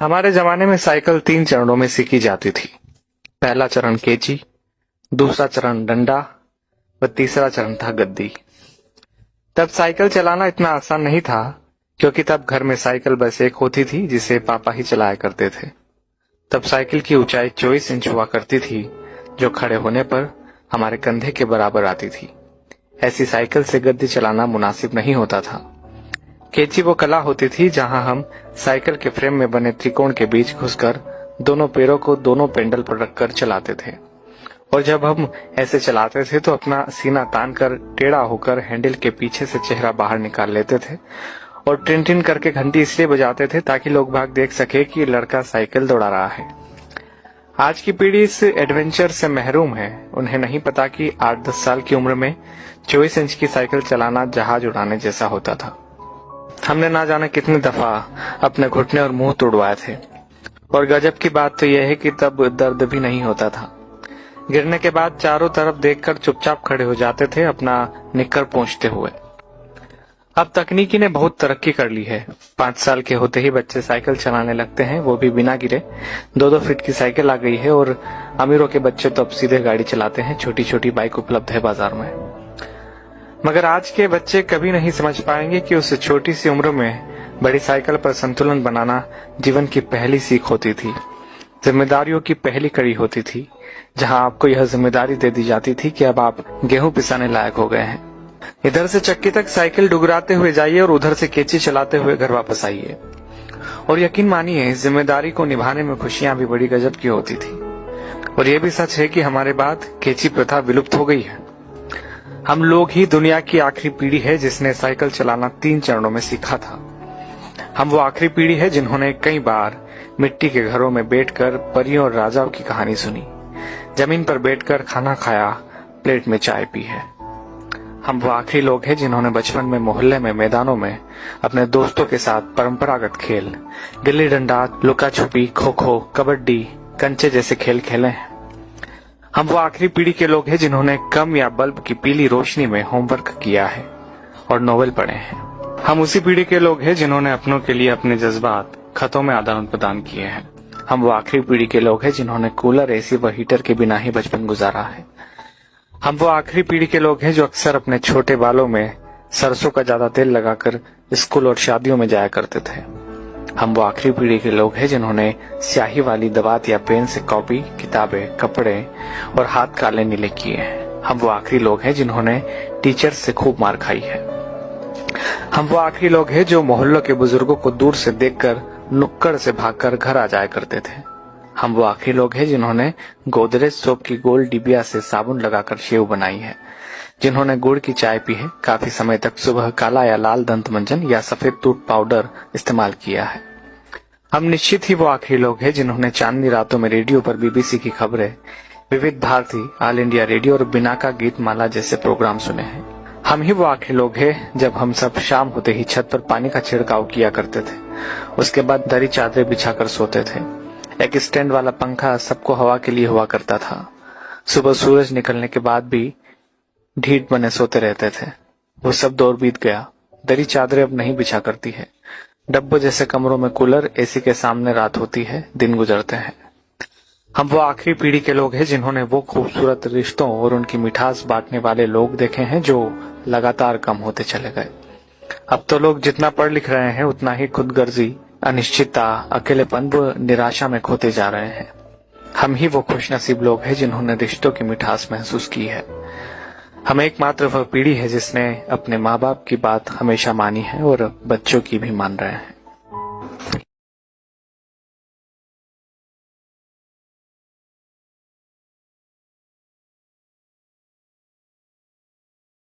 हमारे जमाने में साइकिल 3 चरणों में सीखी जाती थी। पहला चरण केची, दूसरा चरण डंडा व तीसरा चरण था गद्दी। तब साइकिल चलाना इतना आसान नहीं था, क्योंकि तब घर में साइकिल बस एक होती थी जिसे पापा ही चलाया करते थे। तब साइकिल की ऊंचाई 24 इंच हुआ करती थी, जो खड़े होने पर हमारे कंधे के बराबर आती थी। ऐसी साइकिल से गद्दी चलाना मुनासिब नहीं होता था। केची वो कला होती थी जहां हम साइकिल के फ्रेम में बने त्रिकोण के बीच घुसकर दोनों पैरों को दोनों पेंडल पर रखकर चलाते थे, और जब हम ऐसे चलाते थे तो अपना सीना तान कर टेढ़ा होकर हैंडल के पीछे से चेहरा बाहर निकाल लेते थे और टिन टिन करके घंटी इसलिए बजाते थे ताकि लोग बाग देख सके कि लड़का साइकिल दौड़ा रहा है। आज की पीढ़ी इस एडवेंचर से महरूम है। उन्हें नहीं पता कि 8-10 साल की उम्र में 24 इंच की साइकिल चलाना जहाज उड़ाने जैसा होता था। हमने ना जाने कितनी दफा अपने घुटने और मुंह तोड़वाए थे, और गजब की बात तो यह है कि तब दर्द भी नहीं होता था। गिरने के बाद चारों तरफ देखकर चुपचाप खड़े हो जाते थे, अपना निक्कर पोंछते हुए। अब तकनीकी ने बहुत तरक्की कर ली है। 5 साल के होते ही बच्चे साइकिल चलाने लगते हैं, वो भी बिना गिरे। 2-2 फीट की साइकिल आ गई है, और अमीरों के बच्चे तो अब सीधे गाड़ी चलाते हैं। छोटी छोटी बाइक उपलब्ध है बाजार में। मगर आज के बच्चे कभी नहीं समझ पाएंगे कि उस छोटी सी उम्र में बड़ी साइकिल पर संतुलन बनाना जीवन की पहली सीख होती थी, जिम्मेदारियों की पहली कड़ी होती थी, जहां आपको यह जिम्मेदारी दे दी जाती थी कि अब आप गेहूं पिसाने लायक हो गए हैं। इधर से चक्की तक साइकिल डुगराते हुए जाइए और उधर से केची चलाते हुए घर वापस आइए। और यकीन मानिए, इस जिम्मेदारी को निभाने में खुशियां भी बड़ी गजब की होती थी। और यह भी सच है कि हमारे बाद केची प्रथा विलुप्त हो गई है। हम लोग ही दुनिया की आखिरी पीढ़ी है जिसने साइकिल चलाना 3 चरणों में सीखा था। हम वो आखिरी पीढ़ी है जिन्होंने कई बार मिट्टी के घरों में बैठकर परियों और राजाओं की कहानी सुनी, जमीन पर बैठकर खाना खाया, प्लेट में चाय पी है। हम वो आखिरी लोग हैं जिन्होंने बचपन में मोहल्ले में मैदानों में अपने दोस्तों के साथ परंपरागत खेल, गिल्ली डंडा, लुका छुपी, खो खो, कबड्डी, कंचे जैसे खेल खेले हैं। हम वो आखिरी पीढ़ी के लोग हैं जिन्होंने कम या बल्ब की पीली रोशनी में होमवर्क किया है और नोवेल पढ़े हैं। हम उसी पीढ़ी के लोग हैं जिन्होंने अपनों के लिए अपने जज्बात खतों में आदान प्रदान किए हैं। हम वो आखिरी पीढ़ी के लोग हैं जिन्होंने कूलर, एसी व हीटर के बिना ही बचपन गुजारा है। हम वो आखिरी पीढ़ी के लोग हैं जो अक्सर अपने छोटे बालों में सरसों का ज्यादा तेल लगाकर स्कूल और शादियों में जाया करते थे। हम वो आखिरी पीढ़ी के लोग हैं जिन्होंने स्याही वाली दवात या पेन से कॉपी, किताबें, कपड़े और हाथ काले नीले किए हैं। हम वो आखिरी लोग हैं जिन्होंने टीचर से खूब मार खाई है। हम वो आखिरी लोग हैं जो मोहल्लों के बुजुर्गों को दूर से देखकर नुक्कड़ से भागकर घर आ जाया करते थे। हम वो आखिरी लोग हैं जिन्होंने गोदरेज सोप की गोल डिबिया से साबुन लगाकर शेव बनाई है, जिन्होंने गुड़ की चाय पी है, काफी समय तक सुबह काला या लाल दंत मंजन या सफेद टूथ पाउडर इस्तेमाल किया है। हम निश्चित ही वो आखिरी लोग हैं जिन्होंने चांदनी रातों में रेडियो पर बीबीसी की खबरें, विविध भारती, ऑल इंडिया रेडियो और बिनाका गीत माला जैसे प्रोग्राम सुने हैं। हम ही वो आखिरी लोग हैं जब हम सब शाम होते ही छत पर पानी का छिड़काव किया करते थे। उसके बाद दरी चादरें बिछाकर सोते थे। एक स्टैंड वाला पंखा सबको हवा के लिए हुआ करता था। सुबह सूरज निकलने के बाद भी ढीठ बने सोते रहते थे। वो सब दौर बीत गया। दरी चादरें अब नहीं बिछा करती है। डब्बों जैसे कमरों में कूलर, एसी के सामने रात होती है, दिन गुजरते हैं। हम वो आखिरी पीढ़ी के लोग हैं जिन्होंने वो खूबसूरत रिश्तों और उनकी मिठास बांटने वाले लोग देखे हैं जो लगातार कम होते चले गए। अब तो लोग जितना पढ़ लिख रहे हैं उतना ही खुदगर्जी, अनिश्चितता, अकेलेपन व निराशा में खोते जा रहे हैं। हम ही वो खुशनसीब लोग हैं जिन्होंने रिश्तों की मिठास महसूस की है। हम एकमात्र वह पीढ़ी है जिसने अपने माँ बाप की बात हमेशा मानी है और बच्चों की भी मान रहे हैं।